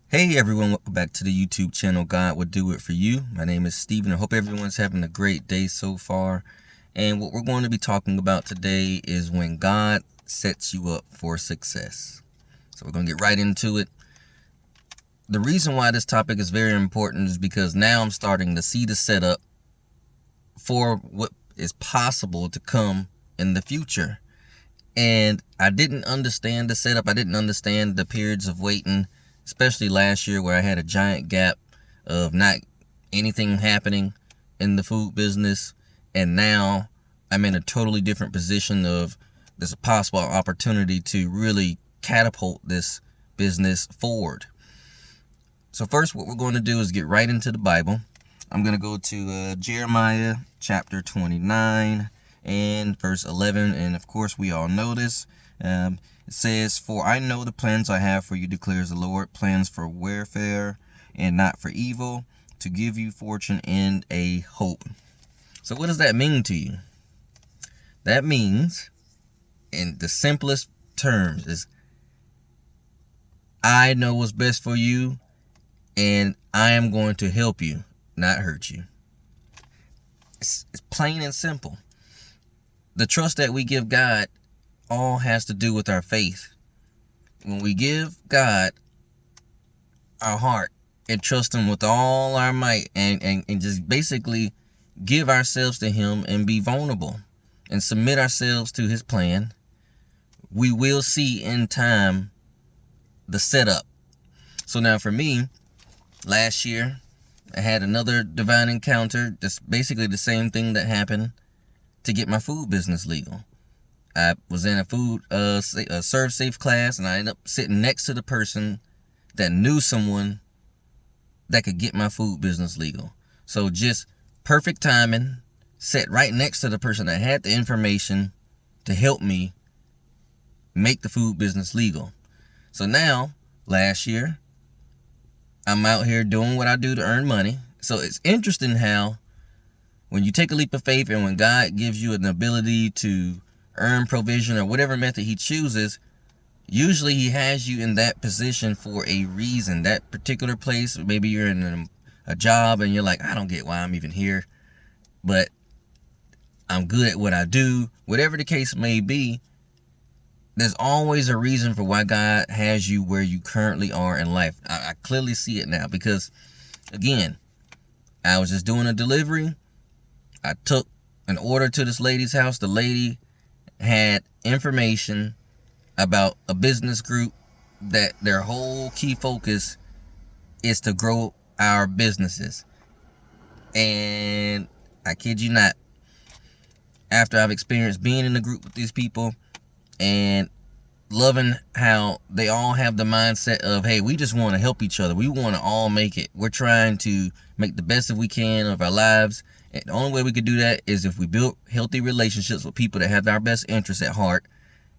Hey everyone, welcome back to the YouTube channel God Would Do It For You. My name is Steven. I hope everyone's having a great day so far. And what we're going to be talking about today is when God sets you up for success. So we're going to get right into it. The reason why this topic is very important is because now I'm starting to see the setup for what is possible to come in the future. And I didn't understand the setup. I didn't understand the periods of waiting, especially last year where I had a giant gap of not anything happening in the food business. And now I'm in a totally different position of there's a possible opportunity to really catapult this business forward. So first, what we're going to do is get right into the Bible. I'm going to go to Jeremiah chapter 29 and verse 11. And of course, we all know this. It says, "For I know the plans I have for you, declares the Lord, plans for warfare and not for evil, to give you fortune and a hope." So what does that mean to you? That means, in the simplest terms, is I know what's best for you, and I am going to help you, not hurt you. It's plain and simple. The trust that we give God all has to do with our faith. When we give God our heart and trust Him with all our might and just basically give ourselves to Him and be vulnerable and submit ourselves to His plan, we will see in time the setup. So now for me, last year, I had another divine encounter, just basically the same thing that happened to get my food business legal. I was in a food serve safe class, and I ended up sitting next to the person that knew someone that could get my food business legal. So just perfect timing, sat right next to the person that had the information to help me make the food business legal. So now, last year, I'm out here doing what I do to earn money. So it's interesting how when you take a leap of faith and when God gives you an ability to earn provision or whatever method He chooses, usually He has you in that position for a reason. That particular place, maybe you're in a job and you're like, I don't get why I'm even here, but I'm good at what I do. Whatever the case may be, there's always a reason for why God has you where you currently are in life. I clearly see it now because, again, I was just doing a delivery. I took an order to this lady's house. The lady had information about a business group that their whole key focus is to grow our businesses. And I kid you not, after I've experienced being in the group with these people and loving how they all have the mindset of, hey, we just want to help each other. We want to all make it. We're trying to make the best that we can of our lives. And the only way we could do that is if we build healthy relationships with people that have our best interests at heart.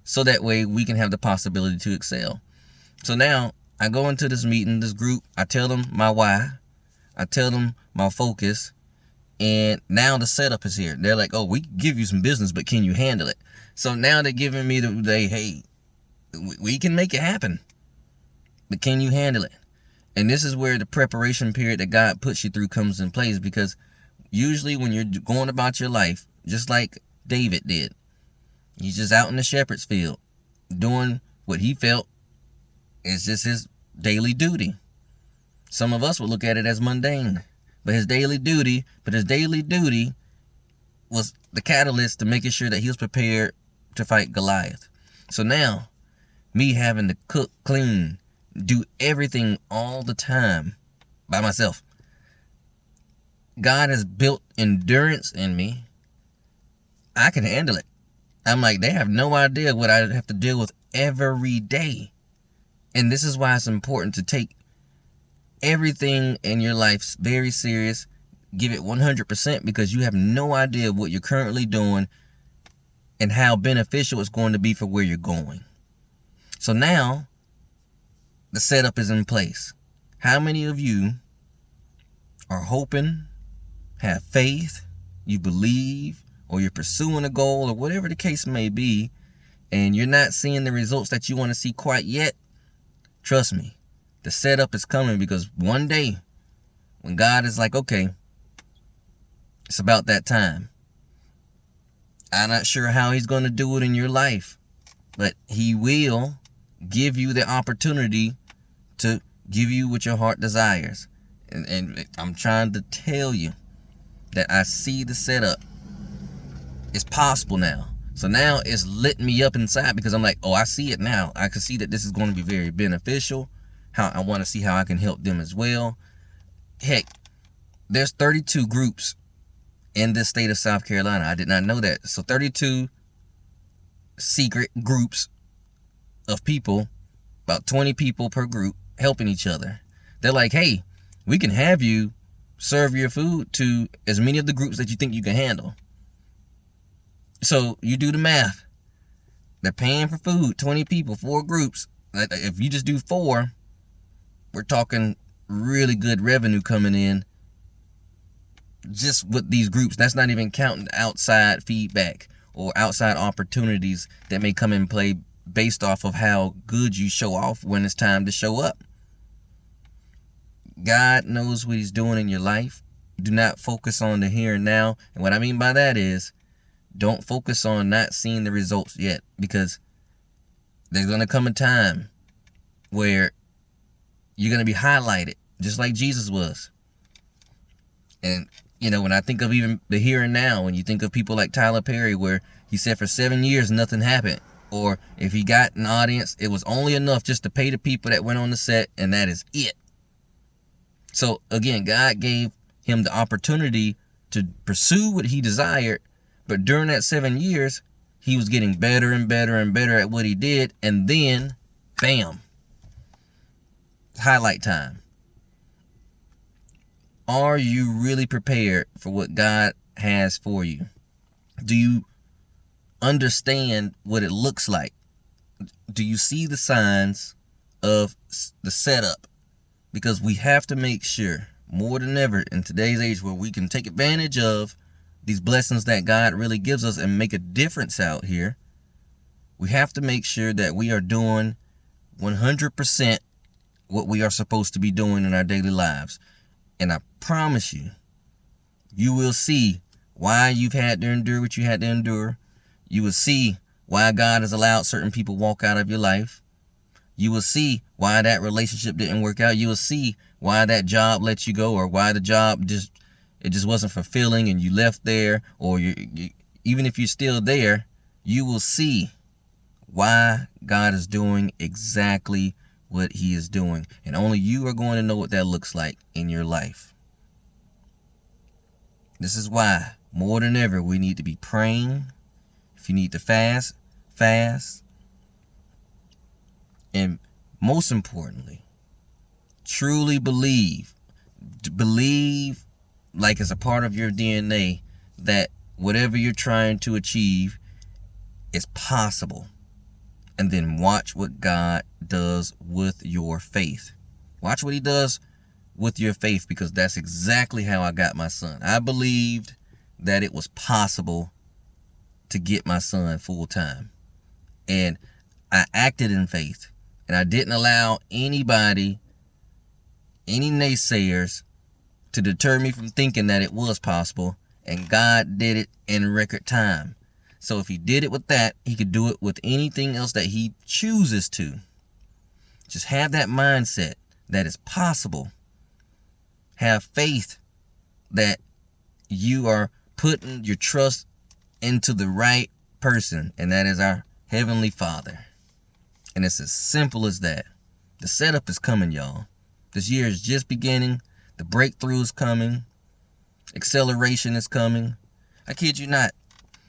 So that way we can have the possibility to excel. So now I go into this meeting, this group. I tell them my why. I tell them my focus. And now the setup is here. They're like, oh, we can give you some business, but can you handle it? So now they're giving me hey, we can make it happen, but can you handle it? And this is where the preparation period that God puts you through comes in place, because usually when you're going about your life, just like David did, he's just out in the shepherd's field doing what he felt is just his daily duty. Some of us would look at it as mundane, but his daily duty was the catalyst to making sure that he was prepared to fight Goliath. So now, me having to cook, clean, do everything all the time by myself, God has built endurance in me. I can handle it. I'm like, they have no idea what I have to deal with every day. And this is why it's important to take everything in your life very serious. Give it 100%, because you have no idea what you're currently doing and how beneficial it's going to be for where you're going. So now the setup is in place. How many of you are hoping, have faith, you believe, or you're pursuing a goal, or whatever the case may be, and you're not seeing the results that you want to see quite yet? Trust me, The setup is coming, because one day when God is like, okay, it's about that time. I'm not sure how he's going to do it in your life, but he will give you the opportunity to give you what your heart desires. And I'm trying to tell you that I see the setup. It's possible now. So now it's lit me up inside, because I'm like, oh, I see it now. I can see that this is going to be very beneficial. How I want to see how I can help them as well. Heck, there's 32 groups in this state of South Carolina. I did not know that. So 32 secret groups of people, about 20 people per group, helping each other. They're like, hey, we can have you serve your food to as many of the groups that you think you can handle. So you do the math. They're paying for food, 20 people, 4 groups. If you just do 4, we're talking really good revenue coming in just with these groups. That's not even counting outside feedback or outside opportunities that may come in play based off of how good you show off when it's time to show up. God knows what he's doing in your life. Do not focus on the here and now. And what I mean by that is, don't focus on not seeing the results yet, because there's going to come a time where you're going to be highlighted, just like Jesus was. And, you know, when I think of even the here and now, when you think of people like Tyler Perry, where he said for 7 years nothing happened, or if he got an audience, it was only enough just to pay the people that went on the set, and that is it. So again, God gave him the opportunity to pursue what he desired, but during that 7 years, he was getting better and better and better at what he did, and then, bam, highlight time. Are you really prepared for what God has for you? Do you understand what it looks like? Do you see the signs of the setup? Because we have to make sure, more than ever in today's age, where we can take advantage of these blessings that God really gives us and make a difference out here, we have to make sure that we are doing 100% what we are supposed to be doing in our daily lives. And I promise you, you will see why you've had to endure what you had to endure. You will see why God has allowed certain people walk out of your life. You will see why that relationship didn't work out. You will see why that job let you go, or why the job just wasn't fulfilling and you left there, or even if you're still there, you will see why God is doing exactly what he is doing. And only you are going to know what that looks like in your life. This is why, more than ever, we need to be praying. If you need to fast, fast. And most importantly, truly believe like it's a part of your DNA that whatever you're trying to achieve is possible. And then watch what God does with your faith. Watch what he does with your faith, because that's exactly how I got my son. I believed that it was possible to get my son full time. And I acted in faith. And I didn't allow anybody, any naysayers, to deter me from thinking that it was possible. And God did it in record time. So if he did it with that, he could do it with anything else that he chooses to. Just have that mindset that it's possible. Have faith that you are putting your trust into the right person, and that is our Heavenly Father. And it's as simple as that. The setup is coming, y'all. This year is just beginning. The breakthrough is coming. Acceleration is coming. I kid you not.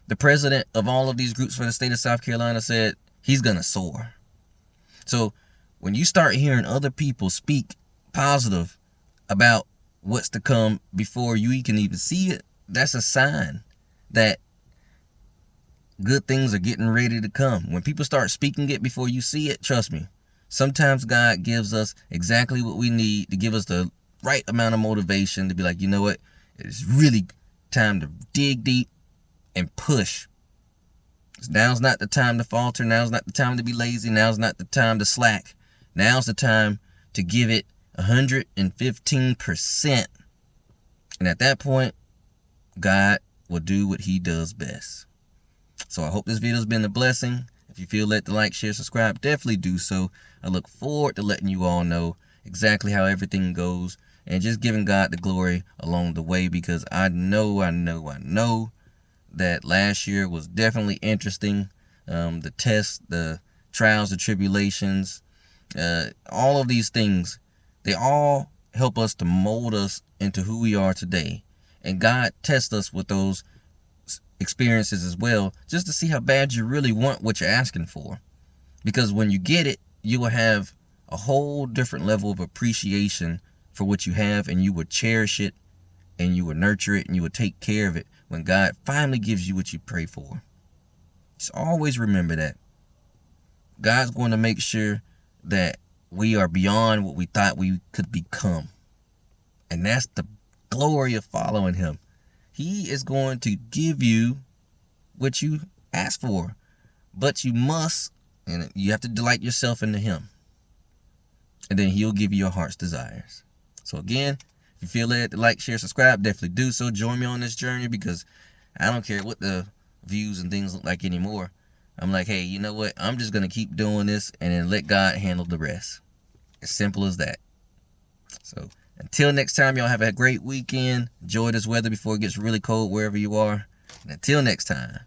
The president of all of these groups for the state of South Carolina said he's going to soar. So when you start hearing other people speak positive about what's to come before you can even see it, that's a sign that good things are getting ready to come. When people start speaking it before you see it, trust me, sometimes God gives us exactly what we need to give us the right amount of motivation to be like, you know what, it's really time to dig deep and push. Now's not the time to falter. Now's not the time to be lazy. Now's not the time to slack. Now's the time to give it 115%. And at that point, God will do what he does best. So I hope this video has been a blessing. If you feel led to like, share, subscribe, definitely do so. I look forward to letting you all know exactly how everything goes and just giving God the glory along the way, because I know that last year was definitely interesting. The tests, the trials, the tribulations, all of these things, they all help us to mold us into who we are today. And God tests us with those experiences as well, just to see how bad you really want what you're asking for. Because when you get it, you will have a whole different level of appreciation for what you have, and you will cherish it, and you will nurture it, and you will take care of it when God finally gives you what you pray for. Just always remember that. God's going to make sure that we are beyond what we thought we could become. And that's the glory of following him. He is going to give you what you ask for, but you must, and you have to delight yourself into him. And then he'll give you your heart's desires. So again, if you feel led to like, share, subscribe, definitely do so. Join me on this journey, because I don't care what the views and things look like anymore. I'm like, hey, you know what? I'm just going to keep doing this and then let God handle the rest. As simple as that. So until next time, y'all have a great weekend. Enjoy this weather before it gets really cold wherever you are. And until next time.